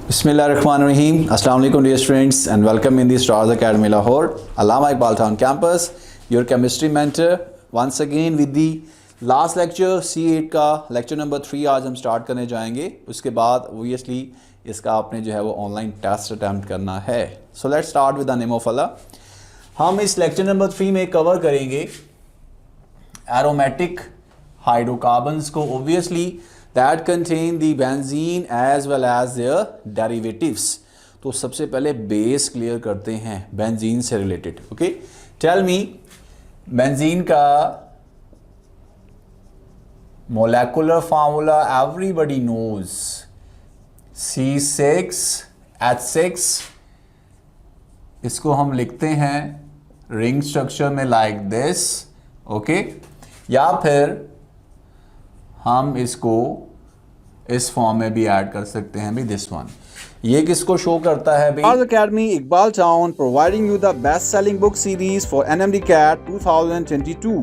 Bismillahirrahmanirrahim. Assalamu alaikum dear students and welcome in the Stars Academy Lahore, Allama Iqbal Town campus. Your chemistry mentor once again with the last lecture C8 का lecture number 3 आज हम start करने जाएंगे. उसके बाद obviously इसका आपने जो है वो ऑनलाइन टेस्ट अटैम्प्ट करना है. So let's start with the name of Allah. हम इस lecture number 3 में कवर करेंगे aromatic hydrocarbons को obviously that contain the benzene as well as their derivatives. तो सबसे पहले बेस क्लियर करते हैं बेंजीन से related. Okay, tell me benzene का molecular formula everybody knows C6H6. इसको हम लिखते हैं रिंग स्ट्रक्चर में लाइक दिस. ओके, या फिर हम इसको इस फॉर्म में भी ऐड कर सकते हैं भी दिस वन. ये किसको शो करता है भाई? Stars Academy Iqbal Town providing you the best selling book series for NMD CAT 2022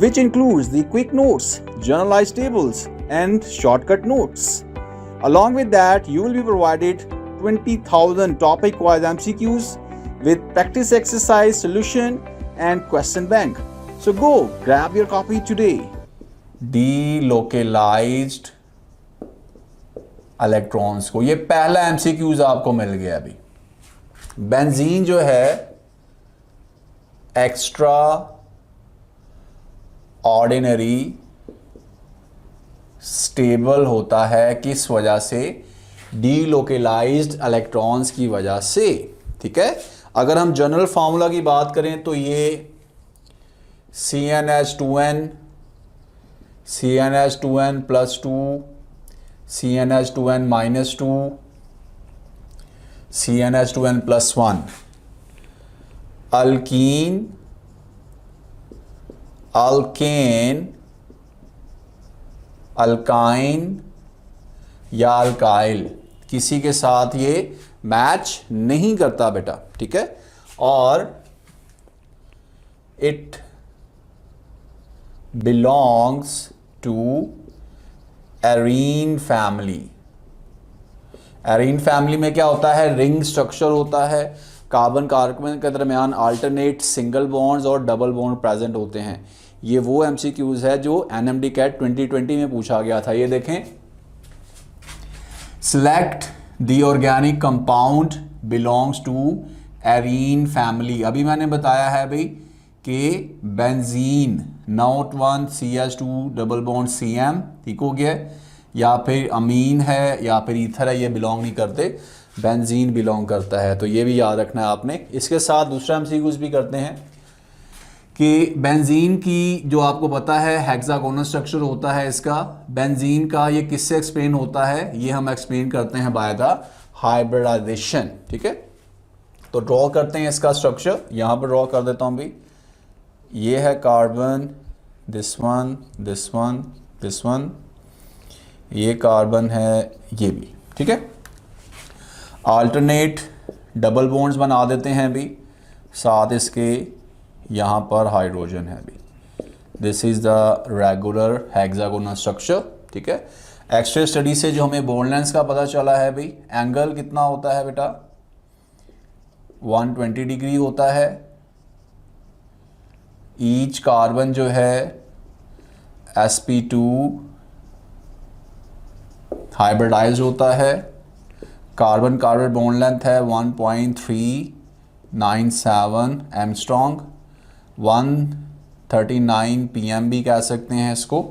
which includes the quick notes, generalized tables and shortcut notes. Along with that you will be provided 20,000 topic wise MCQs with practice exercise solution and question bank. So go grab your copy today. Delocalized electrons को, ये पहला MCQs आपको मिल गया. अभी benzene जो है extra ordinary stable होता है. किस वजह से? डीलोकलाइज्ड इलेक्ट्रॉन्स की वजह से. ठीक है, अगर हम जनरल फार्मूला की बात करें तो ये CnH2n +2 CnH2n -2 CnH2n +1 alkyne alkane alkyne या अल्काइल किसी के साथ ये मैच नहीं करता बेटा. ठीक है, और it belongs to arene family. Arene family में क्या होता है? रिंग स्ट्रक्चर होता है. कार्बन कार्बन के दरमियान अल्टरनेट सिंगल बॉन्ड्स और डबल बॉन्ड प्रेजेंट होते हैं. ये वो एमसीक्यूज है जो एनएमडी कैट 2020 में पूछा गया था. ये देखें, select the organic compound belongs to arene family. अभी मैंने बताया है भाई कि benzene not 1 CH2 double bond CM. ठीक हो गया, या फिर अमीन है या फिर ईथर है, ये बिलोंग नहीं करते, बेंजीन बिलोंग करता है. तो ये भी याद रखना है आपने. इसके साथ दूसरा एमसीक्यूज भी करते हैं कि बेंजीन की जो आपको पता है हेक्सागोनल स्ट्रक्चर होता है इसका. बेंजीन का ये किससे एक्सप्लेन होता है? ये हम एक्सप्लेन करते हैं बाय द हाइब्रिडाइजेशन. ठीक है, तो ड्रॉ करते हैं इसका स्ट्रक्चर. यहाँ पर ड्रॉ कर देता हूँ भी. ये है carbon, this one, this one, this one. ये कार्बन है, ये भी. ठीक है, अल्टरनेट डबल बॉन्ड्स बना देते हैं भी. साथ इसके यहाँ पर हाइड्रोजन है भी. This is the regular hexagonal structure. ठीक है, एक्सरे स्टडी से जो हमें बॉन्ड लेंथ का पता चला है भाई, एंगल कितना होता है बेटा? 120 डिग्री होता है. ईच कार्बन जो है sp2 हाइब्रिडाइज होता है. कार्बन कार्बन बॉन्ड लेंथ है 1.397 एंगस्ट्रॉन्ग. 139 pm भी कह सकते हैं इसको.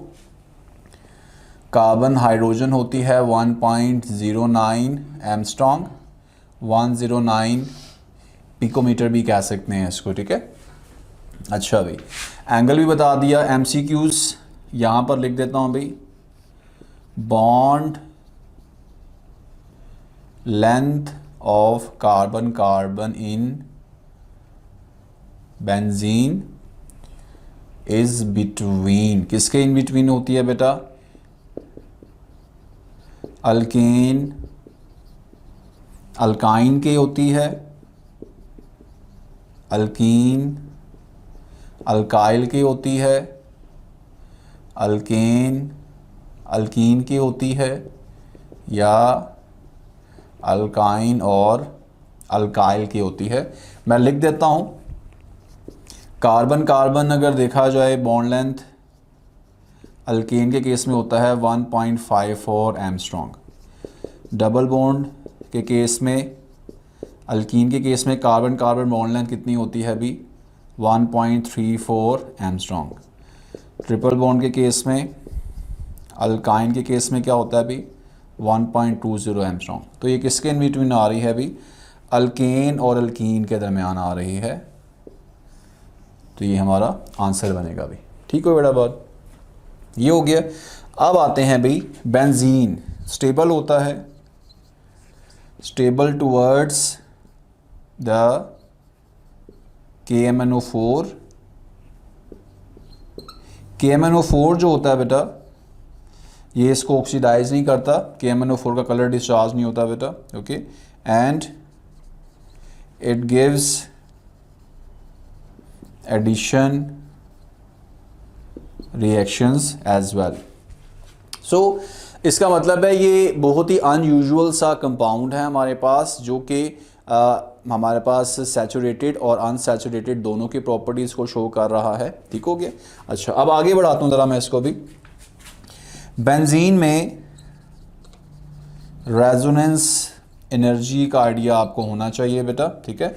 कार्बन हाइड्रोजन होती है 1.09 एंगस्ट्रॉन्ग. 109 पिकोमीटर भी कह सकते हैं इसको. ठीक है, अच्छा भाई, एंगल भी बता दिया. एमसीक्यूज यहाँ पर लिख देता हूँ भाई. Bond length of carbon carbon in benzene is between. किसके इन बिटवीन होती है बेटा? अल्केन अल्काइन के होती है. अल्कीन अल्काइल की होती है. अल्केन अल्कीन की होती है या अल्काइन और अल्काइल की होती है। मैं लिख देता हूँ, कार्बन कार्बन अगर देखा जाए बॉन्ड लेंथ अल्केन के केस में होता है 1.54 एंगस्ट्रॉम, डबल बॉन्ड के केस में अल्कीन के केस में कार्बन कार्बन बॉन्ड लेंथ कितनी होती है अभी 1.34 एंगस्ट्रॉम, ट्रिपल बॉन्ड के केस में अल्काइन के केस में क्या होता है अभी 1.20 एंगस्ट्रॉम। तो ये किसके इन बिटवीन आ रही है अभी, अल्केन और अल्कीन के दरमियान आ रही है। तो ये हमारा आंसर बनेगा अभी। ठीक हो बेटा बात, ये हो गया। अब आते हैं भाई बेंजीन, स्टेबल होता है, stable towards the KMnO4। KMnO4 जो होता है बेटा ये इसको ऑक्सीडाइज नहीं करता, KMnO4 का कलर डिस्चार्ज नहीं होता बेटा, okay, and it gives addition reactions as well. So इसका मतलब है ये बहुत ही अनयूजुअल सा कंपाउंड है हमारे पास, जो कि हमारे पास सैचुरेटेड और अनसैचुरेटेड दोनों की प्रॉपर्टीज़ को शो कर रहा है। ठीक हो गया। अच्छा, अब आगे बढ़ाता हूँ ज़रा मैं इसको भी। बेंजीन में रेजोनेंस एनर्जी का आइडिया आपको होना चाहिए बेटा, ठीक है।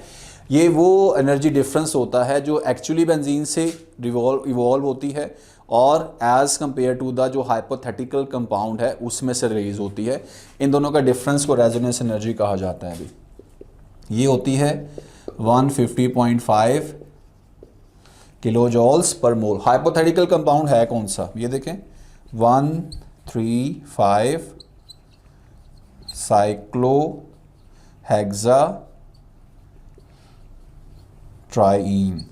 ये वो एनर्जी डिफरेंस होता है जो एक्चुअली बेंजीन से इवॉल्व होती है और एज़ कंपेयर टू द जो हाइपोथेटिकल कंपाउंड है उसमें से रिलीज होती है। इन दोनों का डिफरेंस को रेजोनेंस एनर्जी कहा जाता है अभी। ये होती है 150.5 किलो जॉल्स पर मोल। हाइपोथेटिकल कंपाउंड है कौन सा, ये देखें 135 साइक्लोहेक्सा ट्राईन,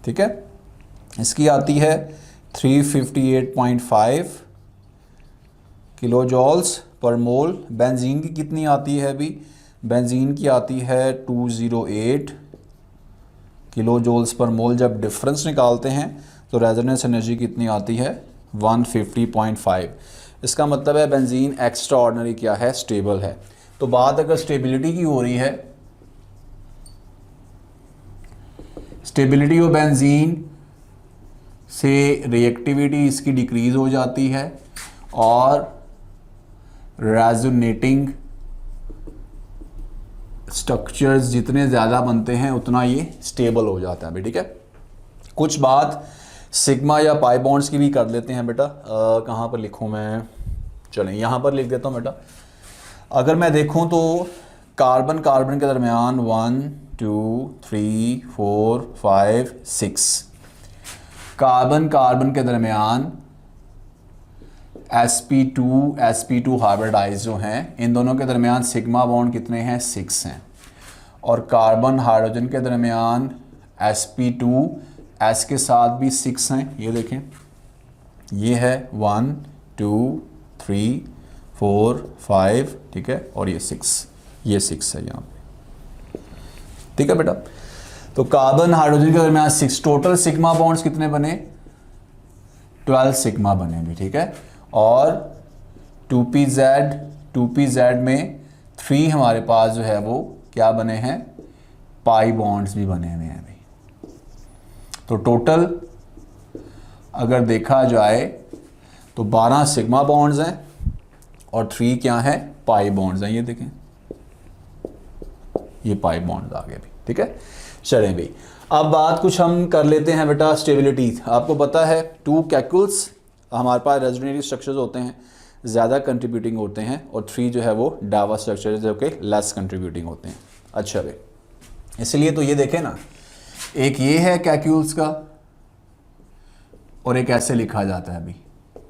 ठीक है। इसकी आती है 358.5 किलो जॉल्स पर मोल। बेंजीन की कितनी आती है अभी, बेंजीन की आती है 208 किलो जॉल्स पर मोल। जब डिफरेंस निकालते हैं तो रेजोनेंस एनर्जी कितनी आती है 150.5। इसका मतलब है बेंजीन एक्स्ट्रा ऑर्डिनरी क्या है, स्टेबल है। तो बात अगर स्टेबिलिटी की हो रही है, स्टेबिलिटी ऑफ बेंजीन से रिएक्टिविटी इसकी डिक्रीज हो जाती है और रेजोनेटिंग स्ट्रक्चर्स जितने ज़्यादा बनते हैं उतना ये स्टेबल हो जाता है। ठीक है, कुछ बात सिग्मा या पाई बॉन्ड्स की भी कर लेते हैं बेटा। कहाँ पर लिखूँ मैं, चलें यहाँ पर लिख देता हूँ बेटा। अगर मैं देखूँ तो कार्बन कार्बन के दरमियान 1 2 3 4 5 6, कार्बन कार्बन के दरमियान sp2 हाइब्रिडाइज जो हैं, इन दोनों के दरमियान सिग्मा बॉन्ड कितने हैं, 6 हैं। और कार्बन हाइड्रोजन के दरमियान sp2 s के साथ भी 6 हैं। ये देखें, ये है 1 2 3 4 5, ठीक है, और ये 6 है यहाँ पे, ठीक है बेटा। तो कार्बन हाइड्रोजन के दरमियान 6, टोटल सिग्मा बॉन्ड्स कितने बने, 12 सिग्मा बने भी, ठीक है। और 2pz में 3 हमारे पास जो है वो क्या बने हैं, पाई बॉन्ड्स भी बने हुए हैं अभी। तो टोटल अगर देखा जाए तो 12 सिग्मा बॉन्ड्स हैं और 3 क्या हैं, पाई बॉन्ड्स हैं। ये देखें, ये पाई बॉन्ड्स आ गए भी, ठीक है। चलें भाई, अब बात कुछ हम कर लेते हैं बेटा स्टेबिलिटी। आपको पता है 2 कैक्यूल्स हमारे पास रेजोनेटिव स्ट्रक्चर्स होते हैं, ज़्यादा कंट्रीब्यूटिंग होते हैं, और 3 जो है वो डावा स्ट्रक्चर जो कि लेस कंट्रीब्यूटिंग होते हैं। अच्छा भाई, इसलिए तो ये देखें ना, एक ये है कैक्यूल्स का और एक ऐसे लिखा जाता है अभी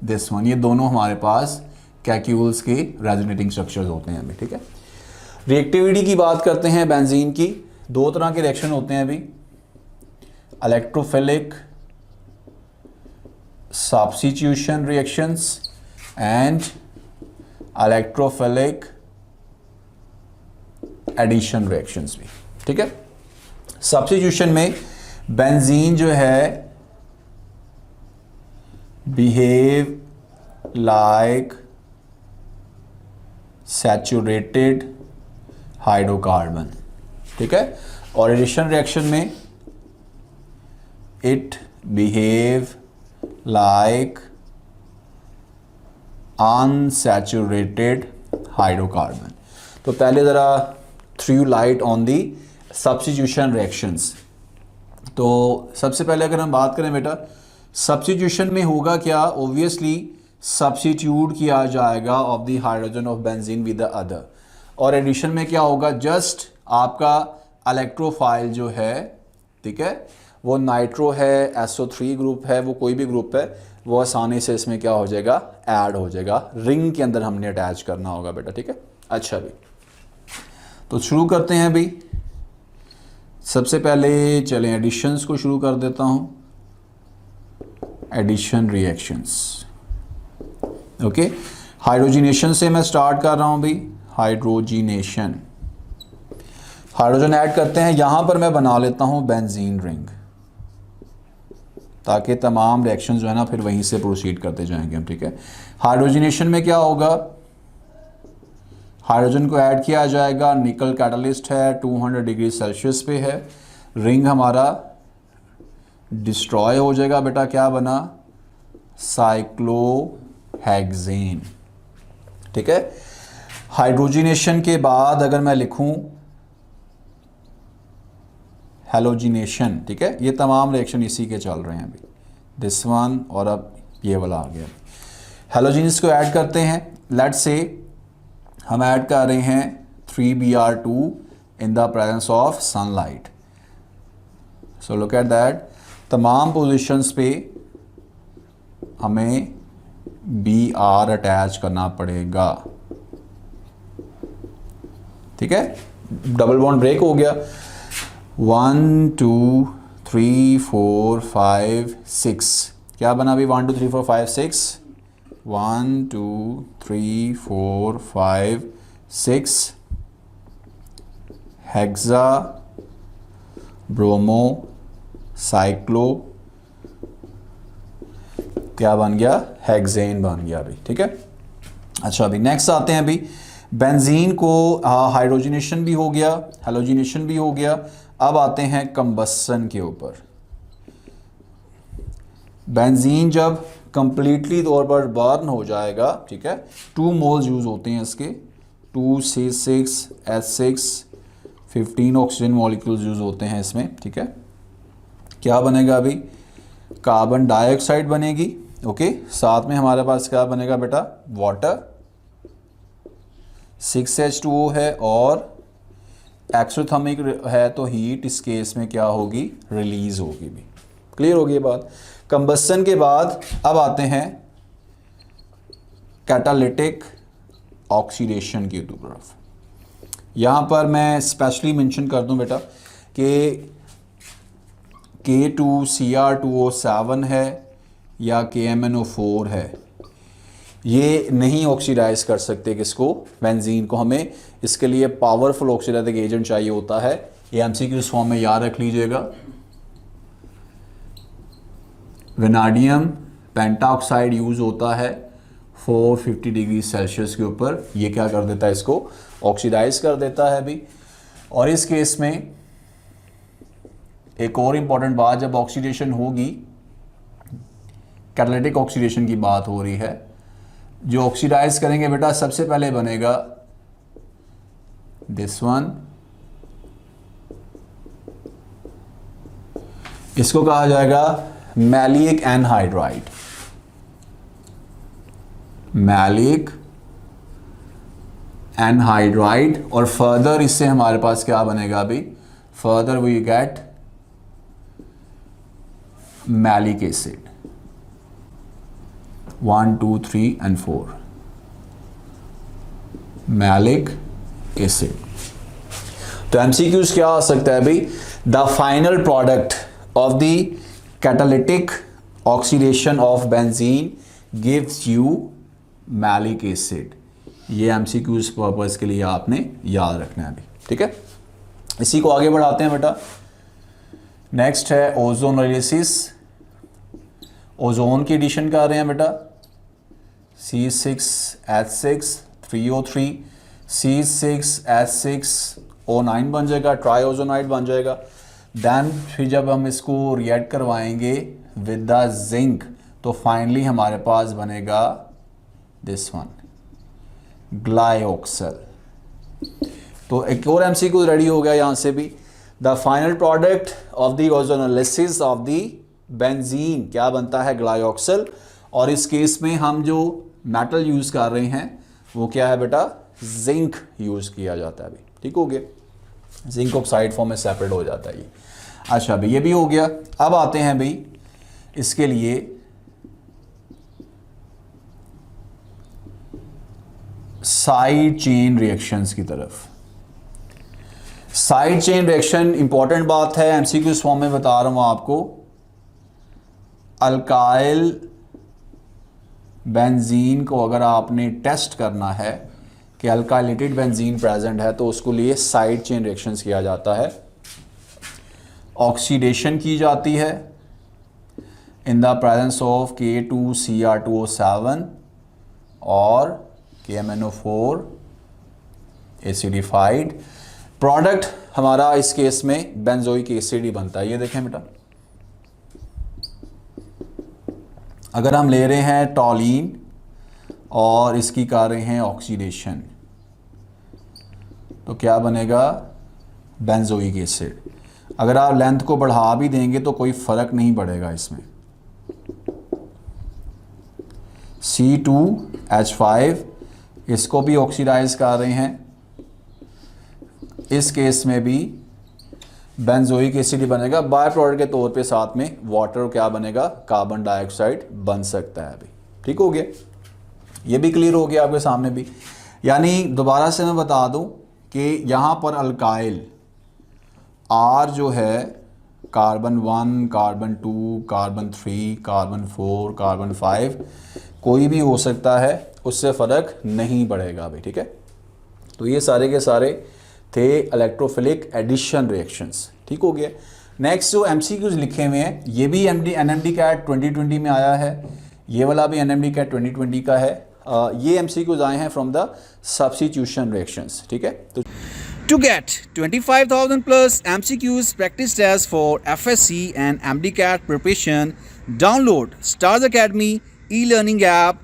दिस वन। ये दोनों हमारे पास कैक्यूल्स के रेजोनेटिंग स्ट्रक्चर्स होते हैं अभी, ठीक है। रिएक्टिविटी की बात करते हैं बेंजीन की। 2 तरह के रिएक्शन होते हैं अभी, electrophilic substitution reactions and electrophilic addition reactions भी, ठीक है। substitution में बेंजीन जो है behave like सैचुरेटेड हाइड्रोकार्बन, ठीक है। और एडिशन रिएक्शन में it behave like unsaturated hydrocarbon. तो पहले ज़रा through light on the substitution reactions. तो सबसे पहले अगर हम बात करें बेटा, सब्स्टिट्यूशन में होगा क्या, ऑब्वियसली सब्स्टिट्यूट किया जाएगा of the hydrogen of benzene with the other. और एडिशन में क्या होगा, जस्ट आपका इलेक्ट्रोफाइल जो है, ठीक है, वो नाइट्रो है, SO3 ग्रुप है, वो कोई भी ग्रुप है, वो आसानी से इसमें क्या हो जाएगा, ऐड हो जाएगा। रिंग के अंदर हमने अटैच करना होगा बेटा, ठीक है। अच्छा भी, तो शुरू करते हैं भाई। सबसे पहले चलें एडिशंस को शुरू कर देता हूं। Addition reactions, okay. हाइड्रोजिनेशन से मैं स्टार्ट कर रहा हूं भाई। हाइड्रोजिनेशन, हाइड्रोजन ऐड करते हैं। यहां पर मैं बना लेता हूं बेंजीन रिंग, ताकि तमाम रिएक्शन जो है ना फिर वहीं से प्रोसीड करते जाएंगे हम, ठीक है। हाइड्रोजिनेशन में क्या होगा, हाइड्रोजन को ऐड किया जाएगा, निकल कैटलिस्ट है, 200 डिग्री सेल्सियस पे है, रिंग हमारा डिस्ट्रॉय हो जाएगा बेटा। क्या बना, साइक्लोहेक्सेन, ठीक है। हाइड्रोजिनेशन के बाद अगर मैं लिखूं हेलोजिनेशन, ठीक है, ये तमाम रिएक्शन इसी के चल रहे हैं अभी, दिस वन और अब ये वाला आ गया। हेलोजिन्स को ऐड करते हैं। लेट्स से हम ऐड कर रहे हैं 3Br2 in the presence of sunlight. So look at that, तमाम पोजीशंस पे हमें Br अटैच करना पड़ेगा, ठीक है। डबल बॉन्ड ब्रेक हो गया। 1 2 3 4 5 6, क्या बना अभी, 1 2 3 4 5 6, 1 2 3 4 5 6, हेक्सा ब्रोमो साइक्लो, क्या बन गया, हेक्सेन बन गया अभी, ठीक है। अच्छा अभी नेक्स्ट आते हैं अभी, बेंजीन को हाइड्रोजिनेशन भी हो गया, हेलोजिनेशन भी हो गया। अब आते हैं कंबसन के ऊपर। बेंजीन जब कंप्लीटली तौर पर बर्न हो जाएगा, ठीक है, 2 मोल्स यूज होते हैं इसके, 2C6H6, 15 ऑक्सीजन मॉलिक्यूल्स यूज होते हैं इसमें, ठीक है। क्या बनेगा अभी, कार्बन डाइऑक्साइड बनेगी, ओके। साथ में हमारे पास क्या बनेगा बेटा, वाटर, 6H2O है और एक्सोथर्मिक है, तो हीट इस केस में क्या होगी, रिलीज होगी भी। क्लियर होगी ये बात। कंबसन के बाद अब आते हैं कैटालिटिक ऑक्सीडेशन की तरफ। यहाँ पर मैं स्पेशली मेंशन कर दूं बेटा कि K2Cr2O7 है या KMnO4 है, ये नहीं ऑक्सीडाइज कर सकते किसको, बेंजीन को। हमें इसके लिए पावरफुल ऑक्सीडाइजिंग एजेंट चाहिए होता है। ये एमसीक्यूज फॉर्म में याद रख लीजिएगा। वेनाडियम पेंटाऑक्साइड यूज होता है 450 डिग्री सेल्सियस के ऊपर, ये क्या कर देता है, इसको ऑक्सीडाइज कर देता है अभी। और इस केस में एक और इंपॉर्टेंट बात, जब ऑक्सीडेशन होगी, कैटालिटिक ऑक्सीडेशन की बात हो रही है, जो ऑक्सीडाइज करेंगे बेटा, सबसे पहले बनेगा दिस वन, इसको कहा जाएगा मैलिक एनहाइड्राइड, मैलिक एनहाइड्राइड। और फर्दर इससे हमारे पास क्या बनेगा अभी, further we get maleic acid, 1 2 3 and 4, maleic acid. तो एमसीक्यूज क्या आ सकता है भाई, the final product of the catalytic oxidation of benzene gives you maleic acid. ये एमसीक्यूज पर्पस के लिए आपने याद रखना है अभी, ठीक है। इसी को आगे बढ़ाते हैं बेटा। नेक्स्ट है ओजोनोलिसिस। ओजोन की एडिशन कर रहे हैं बेटा, C6H6 3O3, C6H6O9 बन जाएगा, ट्राइओजोनाइड बन जाएगा। देन फिर जब हम इसको रिएक्ट करवाएंगे विद द जिंक तो फाइनली हमारे पास बनेगा दिस वन, ग्लाइऑक्सल। तो एक और एमसीक्यू रेडी हो गया यहाँ से भी। The final product of the ozonolysis of the benzene क्या बनता है, ग्लाइऑक्सल। और इस केस में हम जो मेटल यूज़ कर रहे हैं वो क्या है बेटा, जिंक यूज़ किया जाता है अभी। ठीक हो गया, जिंक ऑक्साइड फॉर्म में सेपरेट हो जाता है ये। अच्छा भाई ये भी हो गया। अब आते हैं भाई इसके लिए साइड चेन रिएक्शंस की तरफ। साइड चेन रिएक्शन इंपॉर्टेंट बात है, एमसीक्यूज फॉर्म में बता रहा हूं आपको। अल्काइल बेंजीन को अगर आपने टेस्ट करना है कि अल्काइलेटेड बेंजीन प्रेजेंट है तो उसको लिए साइड चेन रिएक्शंस किया जाता है। ऑक्सीडेशन की जाती है in the presence of K2Cr2O7 और KMnO4 एसिडिफाइड। प्रोडक्ट हमारा इस केस में बेंजोइक एसिड ही बनता है। ये देखें बेटा, अगर हम ले रहे हैं टॉलीन और इसकी कर रहे हैं ऑक्सीडेशन तो क्या बनेगा, बेंजोइक एसिड। अगर आप लेंथ को बढ़ा भी देंगे तो कोई फ़र्क नहीं पड़ेगा इसमें। C2H5 इसको भी ऑक्सीडाइज कर रहे हैं, इस केस में भी बेंजोइक एसिड ही बनेगा। बाय प्रोडक्ट के तौर पे साथ में वाटर क्या बनेगा, कार्बन डाइऑक्साइड बन सकता है अभी। ठीक हो गया, ये भी क्लियर हो गया आपके सामने भी। यानी दोबारा से मैं बता दूं कि यहाँ पर अल्काइल R जो है carbon 1, carbon 2, carbon 3, carbon 4, carbon 5 कोई भी हो सकता है, उससे फ़र्क नहीं पड़ेगा अभी। ठीक है, तो ये सारे के सारे थे इलेक्ट्रोफिलिक एडिशन रिएक्शंस। ठीक हो गया। नेक्स्ट जो एमसीक्यूज लिखे हुए हैं ये भी एनएमडी कैट 2020 में आया है, ये वाला भी एनएमडी कैट 2020 का है। ये एमसीक्यूज आए हैं फ्रॉम द सब्स्टिट्यूशन रिएक्शंस। ठीक है, तो To get 25,000 plus MCQs practice tests for FSC and MDCAT preparation, download Stars Academy e-learning app.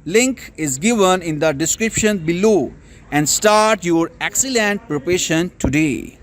Link is given in the description below and start your excellent preparation today.